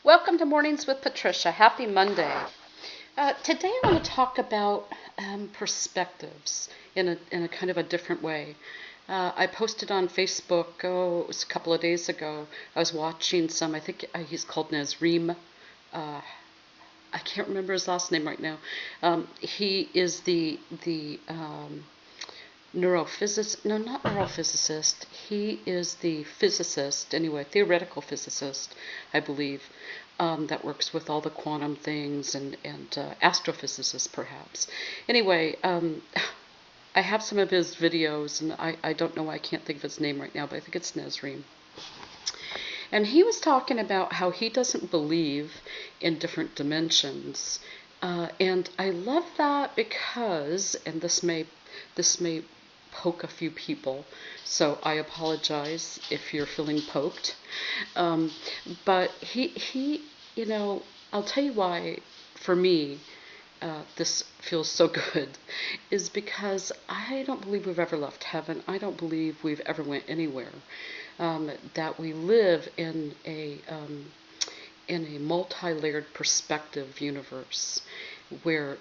Welcome to Mornings with Patricia. Happy Monday. Today I want to talk about perspectives in a kind of a different way. I posted on Facebook, it was a couple of days ago. I was watching I think he's called Nazreem. I can't remember his last name right now. He is the neurophysicist, no, not neurophysicist. He is the physicist, anyway, theoretical physicist, I believe, that works with all the quantum things and astrophysicist, perhaps. Anyway, I have some of his videos, and I don't know why I can't think of his name right now, but I think it's Nazreem. And he was talking about how he doesn't believe in different dimensions. And I love that because, and this may poke a few people, so I apologize if you're feeling poked. But I'll tell you why, for me, this feels so good, is because I don't believe we've ever left heaven. I don't believe we've ever went anywhere. That we live in a multi-layered perspective universe where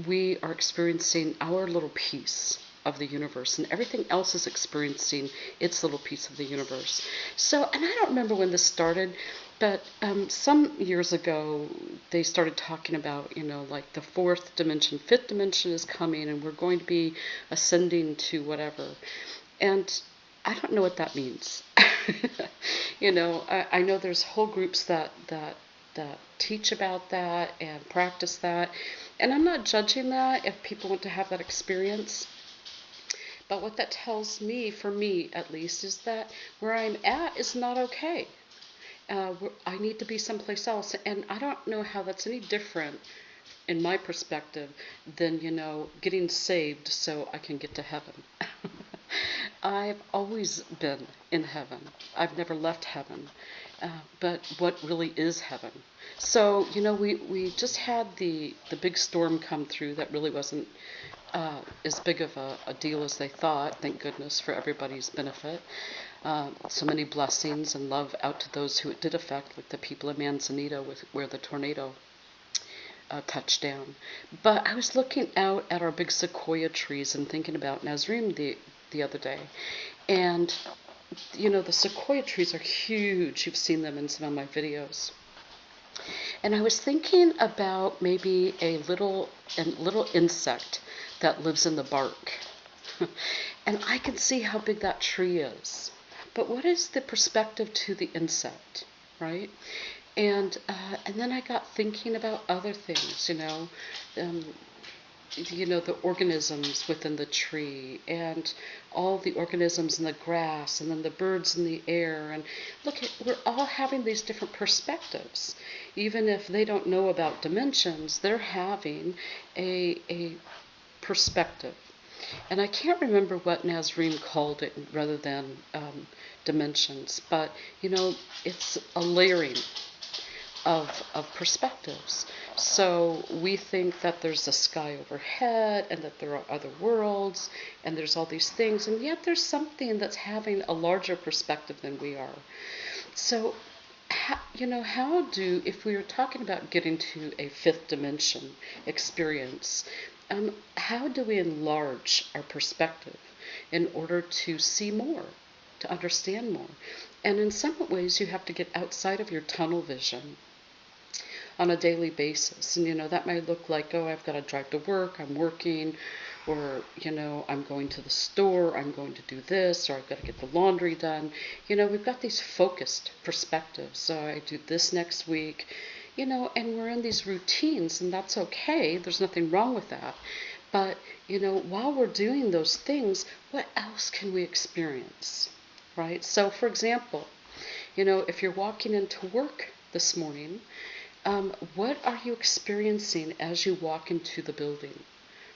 we are experiencing our little piece of the universe and everything else is experiencing its little piece of the universe. So, and I don't remember when this started, but some years ago they started talking about, like the fourth dimension, fifth dimension is coming and we're going to be ascending to whatever. And I don't know what that means. I know there's whole groups that teach about that and practice that. And I'm not judging that if people want to have that experience. But what that tells me, for me at least, is that where I'm at is not okay. I need to be someplace else. And I don't know how that's any different in my perspective than, getting saved so I can get to heaven. I've always been in heaven. I've never left heaven. But what really is heaven? So, we just had the big storm come through that really wasn't as big of a deal as they thought. Thank goodness, for everybody's benefit. So many blessings and love out to those who it did affect, like the people of Manzanita where the tornado touched down. But I was looking out at our big sequoia trees and thinking about Nazreem the other day. And, the sequoia trees are huge. You've seen them in some of my videos. And I was thinking about maybe a little insect that lives in the bark. And I can see how big that tree is. But what is the perspective to the insect, right? And then I got thinking about other things, the organisms within the tree and all the organisms in the grass and then the birds in the air. And look, we're all having these different perspectives. Even if they don't know about dimensions, they're having a perspective. And I can't remember what Nazreem called it rather than dimensions, but it's a layering of perspectives. So we think that there's a sky overhead and that there are other worlds and there's all these things, and yet there's something that's having a larger perspective than we are. So if we were talking about getting to a fifth dimension experience, how do we enlarge our perspective in order to see more, to understand more? And in some ways, you have to get outside of your tunnel vision on a daily basis. And, that might look like, oh, I've got to drive to work, I'm working, or, I'm going to the store, I'm going to do this, or I've got to get the laundry done. We've got these focused perspectives. So I do this next week, and we're in these routines, and that's okay. There's nothing wrong with that. But, while we're doing those things, what else can we experience, right? So, for example, if you're walking into work this morning, what are you experiencing as you walk into the building,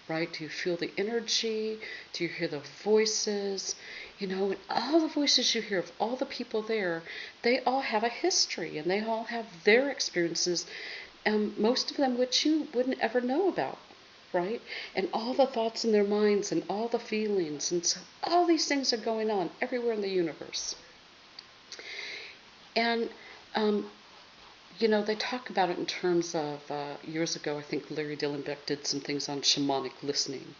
right? Do you feel the energy? Do you hear the voices? And all the voices you hear of all the people there, they all have a history and they all have their experiences, most of them which you wouldn't ever know about, right? And all the thoughts in their minds and all the feelings. And so all these things are going on everywhere in the universe. And they talk about it in terms of years ago. I think Larry Dillenbeck did some things on shamanic listening,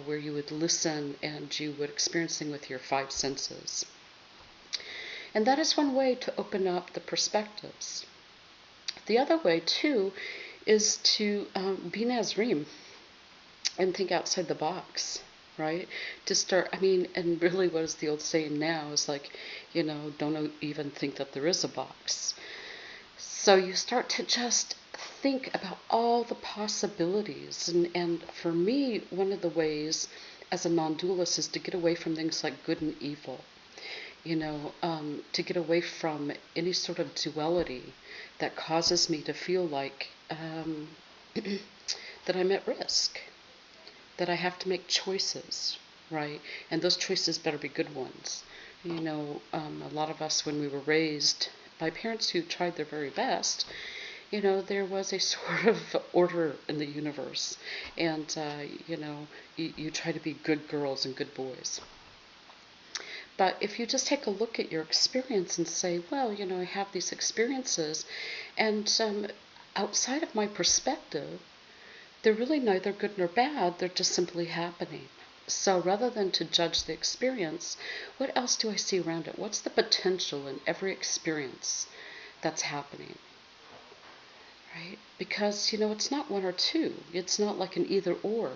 where you would listen and you would experience things with your five senses. And that is one way to open up the perspectives. The other way, too, is to be Nazrim and think outside the box, right? To start, and really what is the old saying now is like, don't even think that there is a box. So you start to just think about all the possibilities. And for me, one of the ways as a non-dualist is to get away from things like good and evil. To get away from any sort of duality that causes me to feel like that I'm at risk, that I have to make choices, right? And those choices better be good ones. A lot of us, when we were raised by parents who tried their very best, there was a sort of order in the universe. And, you try to be good girls and good boys. But if you just take a look at your experience and say, well, I have these experiences, and outside of my perspective, they're really neither good nor bad, they're just simply happening. So rather than to judge the experience, what else do I see around it? What's the potential in every experience that's happening? Right? Because, it's not one or two. It's not like an either or.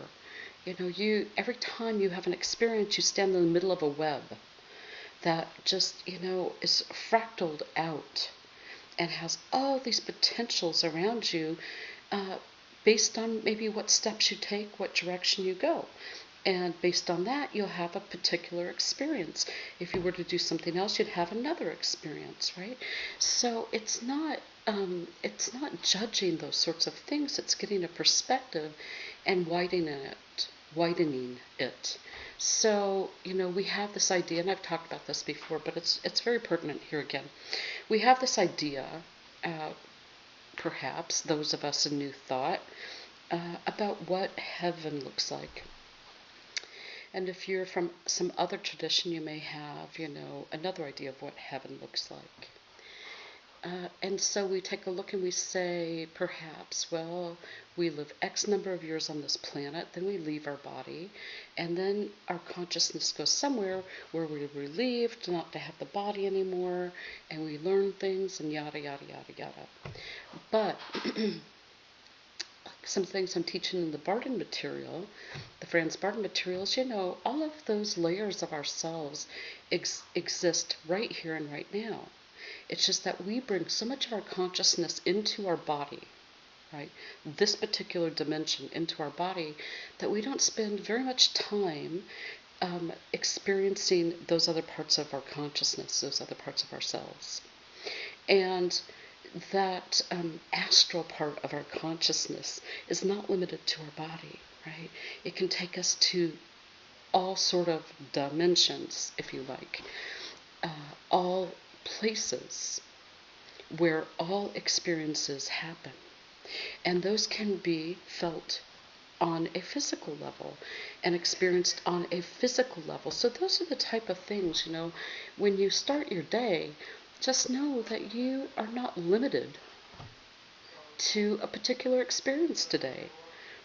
Every time you have an experience, you stand in the middle of a web that just, is fractaled out and has all these potentials around you based on maybe what steps you take, what direction you go. And based on that, you'll have a particular experience. If you were to do something else, you'd have another experience, right? So it's not judging those sorts of things. It's getting a perspective and widening it. So, we have this idea, and I've talked about this before, but it's very pertinent here again. We have this idea, perhaps, those of us in New Thought, about what heaven looks like. And if you're from some other tradition, you may have, another idea of what heaven looks like. And so we take a look and we say, perhaps, well, we live X number of years on this planet, then we leave our body, and then our consciousness goes somewhere where we're relieved not to have the body anymore, and we learn things, and yada, yada, yada, yada. But some things I'm teaching in the Barden material, the Franz Barden materials, all of those layers of ourselves exist right here and right now. It's just that we bring so much of our consciousness into our body, right? This particular dimension into our body, that we don't spend very much time experiencing those other parts of our consciousness, those other parts of ourselves. And that astral part of our consciousness is not limited to our body, right? It can take us to all sort of dimensions, if you like, all places where all experiences happen. And those can be felt on a physical level and experienced on a physical level. So those are the type of things, when you start your day, just know that you are not limited to a particular experience today,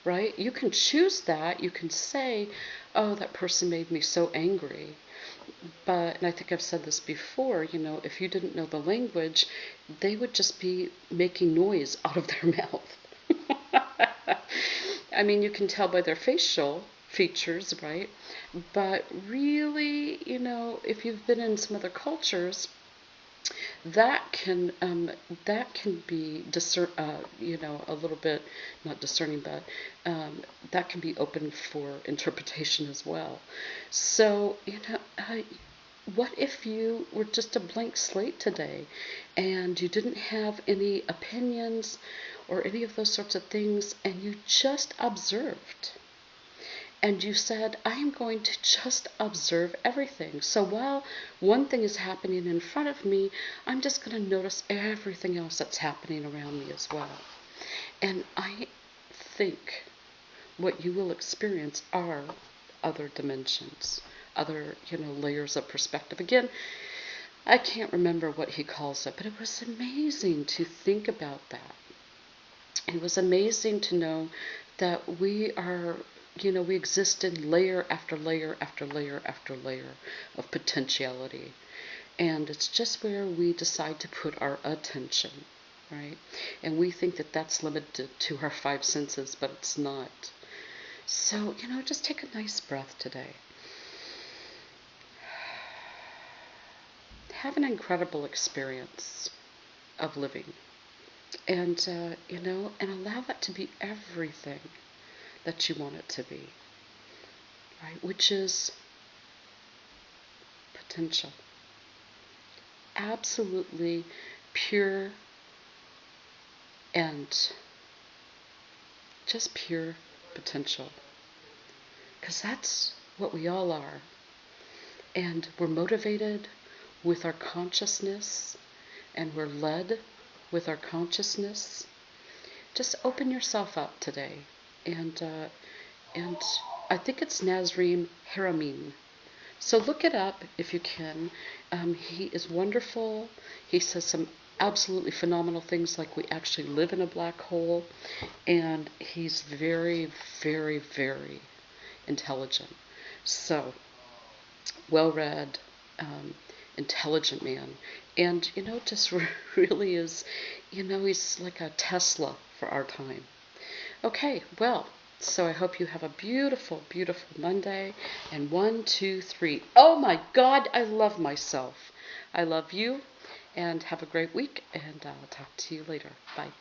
right? You can choose that. You can say, oh, that person made me so angry. But, and I think I've said this before, if you didn't know the language, they would just be making noise out of their mouth. You can tell by their facial features, right? But really, if you've been in some other cultures, that can be a little bit not discerning, but that can be open for interpretation as well. So what if you were just a blank slate today and you didn't have any opinions or any of those sorts of things, and you just observed? And you said, I am going to just observe everything. So while one thing is happening in front of me, I'm just going to notice everything else that's happening around me as well. And I think what you will experience are other dimensions, other, layers of perspective. Again, I can't remember what he calls it, but it was amazing to think about that. It was amazing to know that we are, we exist in layer after layer after layer after layer of potentiality. And it's just where we decide to put our attention, right? And we think that that's limited to our five senses, but it's not. So, just take a nice breath today. Have an incredible experience of living. And, and allow that to be everything that you want it to be, right? Which is potential. Absolutely pure and just pure potential. Because that's what we all are. And we're motivated with our consciousness, and we're led with our consciousness. Just open yourself up today. And I think it's Nazim Haramein. So look it up if you can. He is wonderful. He says some absolutely phenomenal things, like we actually live in a black hole. And he's very, very, very intelligent. So, well-read, intelligent man. And, just really is, he's like a Tesla for our time. Okay, well, so I hope you have a beautiful, beautiful Monday. And 1, 2, 3. Oh my God, I love myself. I love you, and have a great week, and I'll talk to you later. Bye.